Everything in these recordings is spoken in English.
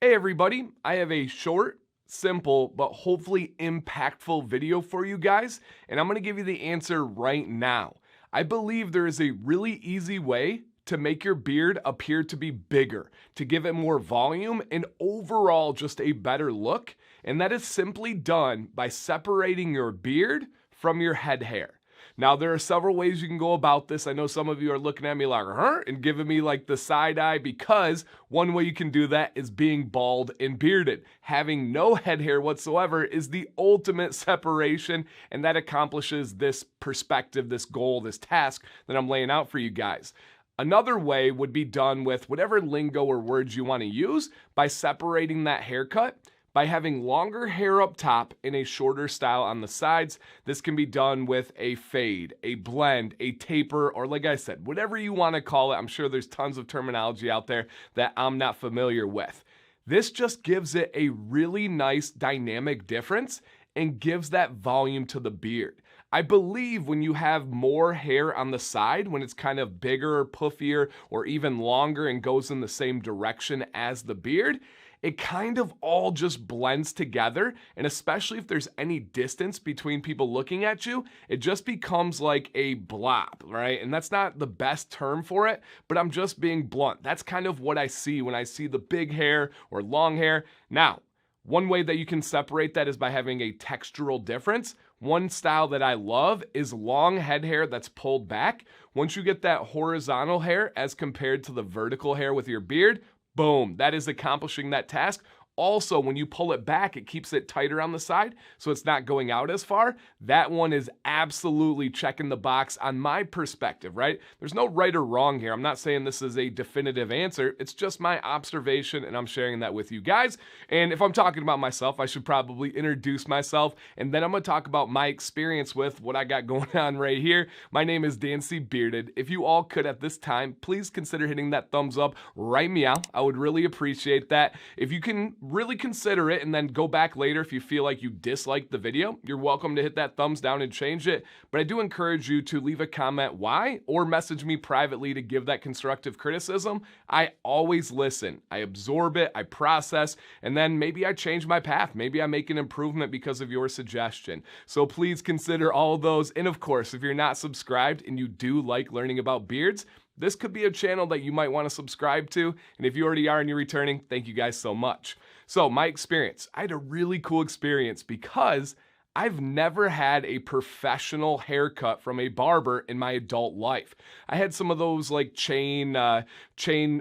Hey everybody, I have a short, simple, but hopefully impactful video for you guys, and I'm going to give you the answer right now. I believe there is a really easy way to make your beard appear to be bigger, to give it more volume, and overall just a better look, and that is simply done by separating your beard from your head hair. Now, there are several ways you can go about this. I know some of you are looking at me like, huh? And giving me like the side eye, because one way you can do that is being bald and bearded. Having no head hair whatsoever is the ultimate separation, and that accomplishes this perspective, this goal, this task that I'm laying out for you guys. Another way would be done with whatever lingo or words you want to use by separating that haircut by having longer hair up top and a shorter style on the sides. This can be done with a fade, a blend, a taper, or like I said, whatever you want to call it. I'm sure there's tons of terminology out there that I'm not familiar with. This just gives it a really nice dynamic difference and gives that volume to the beard. I believe when you have more hair on the side, when it's kind of bigger or puffier or even longer and goes in the same direction as the beard, it kind of all just blends together, and especially if there's any distance between people looking at you, it just becomes like a blob, right? And that's not the best term for it, but I'm just being blunt. That's kind of what I see when I see the big hair or long hair. Now, one way that you can separate that is by having a textural difference. One style that I love is long head hair that's pulled back. Once you get that horizontal hair as compared to the vertical hair with your beard, boom, that is accomplishing that task. Also, when you pull it back, it keeps it tighter on the side, so it's not going out as far. That one is absolutely checking the box on my perspective, right? There's no right or wrong here. I'm not saying this is a definitive answer. It's just my observation, and I'm sharing that with you guys. And if I'm talking about myself, I should probably introduce myself, and then I'm going to talk about my experience with what I got going on right here. My name is Dancy Bearded. If you all could at this time, please consider hitting that thumbs up right meow. I would really appreciate that. If you can really consider it and then go back later if you feel like you disliked the video, you're welcome to hit that thumbs down and change it. But I do encourage you to leave a comment why, or message me privately to give that constructive criticism. I always listen. I absorb it, I process, and then maybe I change my path. Maybe I make an improvement because of your suggestion. So please consider all of those. And of course, if you're not subscribed and you do like learning about beards, this could be a channel that you might want to subscribe to. And if you already are and you're returning, thank you guys so much. So my experience, I had a really cool experience because I've never had a professional haircut from a barber in my adult life. I had some of those like chain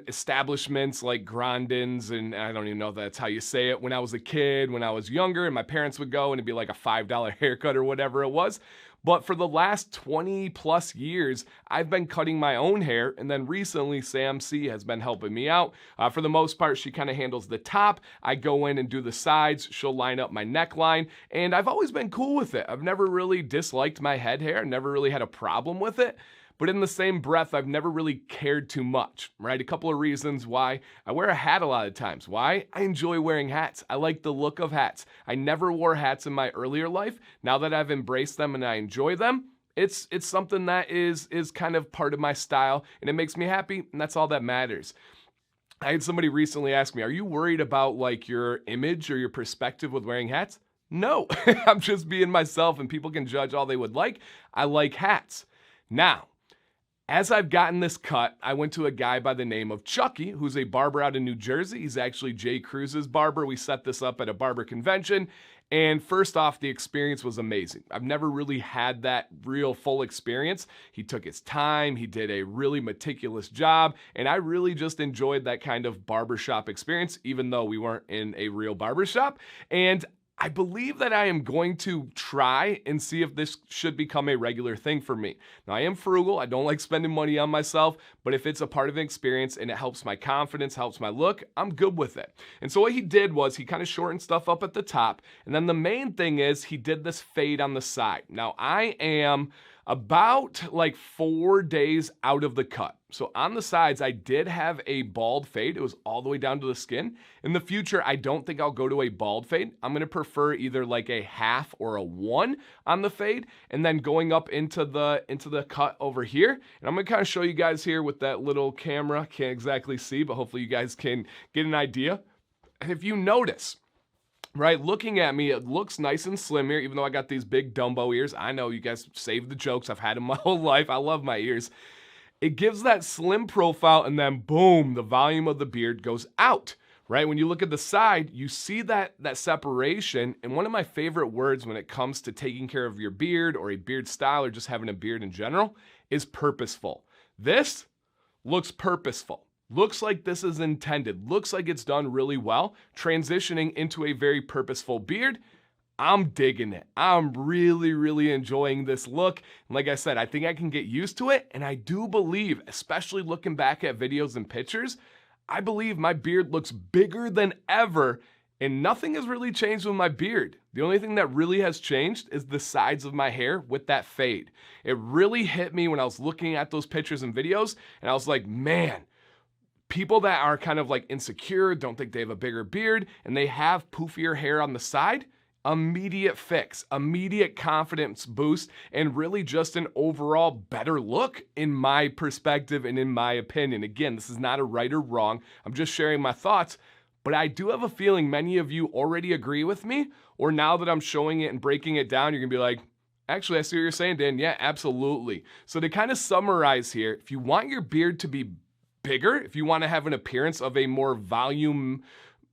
establishments like Grandin's, and I don't even know if that's how you say it, when I was a kid, when I was younger, and my parents would go and it'd be like a $5 haircut or whatever it was. But for the last 20 plus years, I've been cutting my own hair, and then recently Sam C has been helping me out. For the most part, she kind of handles the top. I go in and do the sides. She'll line up my neckline, and I've always been cool with it. I've never really disliked my head hair, never really had a problem with it. But in the same breath, I've never really cared too much, right? A couple of reasons why. I wear a hat a lot of times. Why? I enjoy wearing hats. I like the look of hats. I never wore hats in my earlier life. Now that I've embraced them and I enjoy them, it's something that is kind of part of my style, and it makes me happy, and that's all that matters. I had somebody recently ask me, are you worried about like your image or your perspective with wearing hats? No, I'm just being myself, and people can judge all they would like. I like hats. Now, as I've gotten this cut, I went to a guy by the name of Chucky, who's a barber out in New Jersey. He's actually Jay Cruz's barber. We set this up at a barber convention. And first off, the experience was amazing. I've never really had that real full experience. He took his time. He did a really meticulous job. And I really just enjoyed that kind of barbershop experience, even though we weren't in a real barbershop. And I believe that I am going to try and see if this should become a regular thing for me. Now, I am frugal. I don't like spending money on myself, but if it's a part of an experience and it helps my confidence, helps my look, I'm good with it. And so what he did was he kind of shortened stuff up at the top. And then the main thing is he did this fade on the side. Now, I am about like 4 days out of the cut. So on the sides, I did have a bald fade. It was all the way down to the skin. In the future, I don't think I'll go to a bald fade. I'm going to prefer either like a half or a 1 on the fade, and then going up into the cut over here. And I'm going to kind of show you guys here with that little camera. Can't exactly see, but hopefully you guys can get an idea. And if you notice, right, looking at me, it looks nice and slim here, even though I got these big Dumbo ears. I know you guys save the jokes. I've had them my whole life. I love my ears. It gives that slim profile, and then boom, the volume of the beard goes out, right? When you look at the side, you see that separation. And one of my favorite words when it comes to taking care of your beard or a beard style or just having a beard in general is purposeful. This looks purposeful. Looks like this is intended. Looks like it's done really well, transitioning into a very purposeful beard. I'm digging it. I'm really, really enjoying this look. And like I said, I think I can get used to it. And I do believe, especially looking back at videos and pictures, I believe my beard looks bigger than ever. And nothing has really changed with my beard. The only thing that really has changed is the sides of my hair with that fade. It really hit me when I was looking at those pictures and videos. And I was like, man, people that are kind of like insecure, don't think they have a bigger beard, and they have poofier hair on the side, immediate fix, immediate confidence boost, and really just an overall better look in my perspective and in my opinion. Again, this is not a right or wrong. I'm just sharing my thoughts, but I do have a feeling many of you already agree with me, or now that I'm showing it and breaking it down, you're gonna be like, actually, I see what you're saying, Dan. Yeah, absolutely. So to kind of summarize here, if you want your beard to be bigger, if you want to have an appearance of a more volume,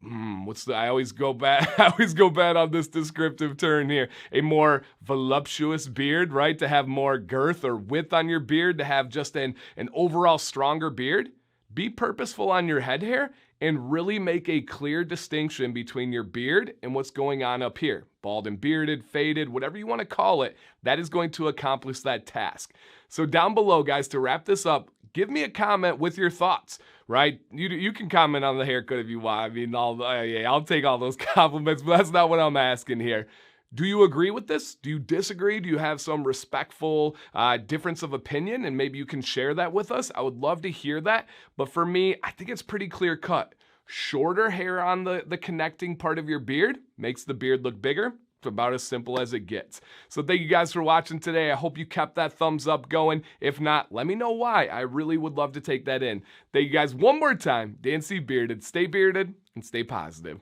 I always go bad on this descriptive term here. A more voluptuous beard, right? To have more girth or width on your beard, to have just an overall stronger beard. Be purposeful on your head hair and really make a clear distinction between your beard and what's going on up here. Bald and bearded, faded, whatever you want to call it, that is going to accomplish that task. So down below, guys, to wrap this up, give me a comment with your thoughts, right? You can comment on the haircut if you want. I mean, I'll take all those compliments, but that's not what I'm asking here. Do you agree with this? Do you disagree? Do you have some respectful difference of opinion? And maybe you can share that with us. I would love to hear that. But for me, I think it's pretty clear cut. Shorter hair on the connecting part of your beard makes the beard look bigger. It's about as simple as it gets. So thank you guys for watching today. I hope you kept that thumbs up going. If not, let me know why. I really would love to take that in. Thank you guys one more time. Dan C. Bearded. Stay bearded and stay positive.